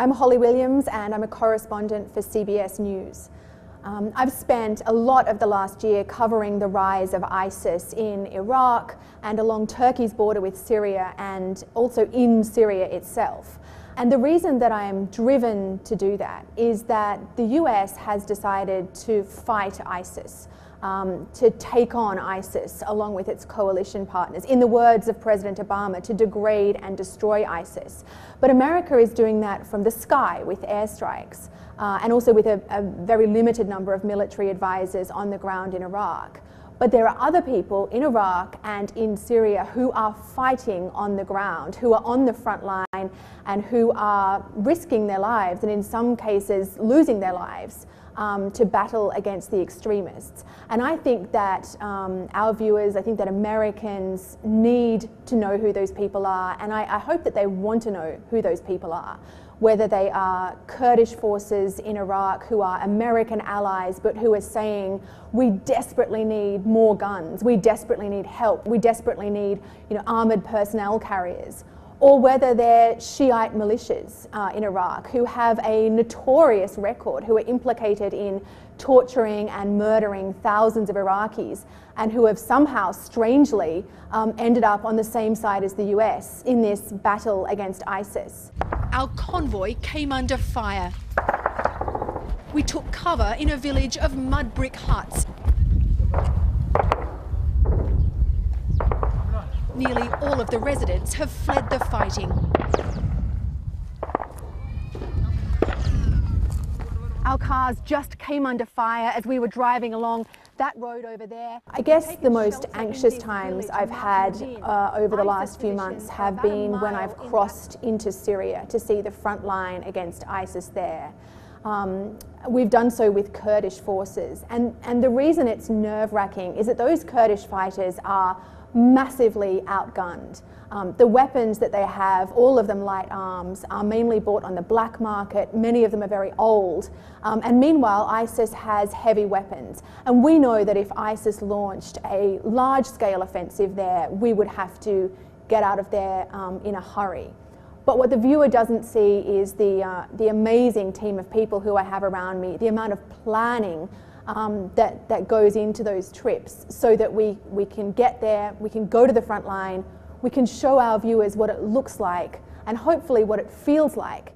I'm Holly Williams and I'm a correspondent for CBS News. I've spent a lot of the last year covering the rise of ISIS in Iraq and along Turkey's border with Syria and also in Syria itself. And the reason that I am driven to do that is that the US has decided to fight ISIS, to take on ISIS along with its coalition partners, in the words of President Obama, to degrade and destroy ISIS. But America is doing that from the sky with airstrikes and also with a very limited number of military advisors on the ground in Iraq. But there are other people in Iraq and in Syria who are fighting on the ground, who are on the front line and who are risking their lives and in some cases losing their lives to battle against the extremists. And I think that our viewers, I think that Americans need to know who those people are, and I hope that they want to know who those people are, whether they are Kurdish forces in Iraq who are American allies but who are saying we desperately need more guns, we desperately need help, we desperately need armoured personnel carriers, or whether they're Shiite militias in Iraq who have a notorious record, who are implicated in torturing and murdering thousands of Iraqis and who have somehow strangely ended up on the same side as the US in this battle against ISIS. Our convoy came under fire. We took cover in a village of mud brick huts. Nearly all of the residents have fled the fighting. Our cars just came under fire as we were driving along that road over there. I guess the most anxious times I've had over the last few months have been when I've crossed into Syria to see the front line against ISIS there. We've done so with Kurdish forces, and the reason it's nerve-wracking is that those Kurdish fighters are massively outgunned. The weapons that they have, all of them light arms, are mainly bought on the black market. Many of them are very old. And meanwhile, ISIS has heavy weapons. And we know that if ISIS launched a large-scale offensive there, we would have to get out of there in a hurry. But what the viewer doesn't see is the amazing team of people who I have around me, the amount of planning that goes into those trips so that we can get there, we can go to the front line, we can show our viewers what it looks like and hopefully what it feels like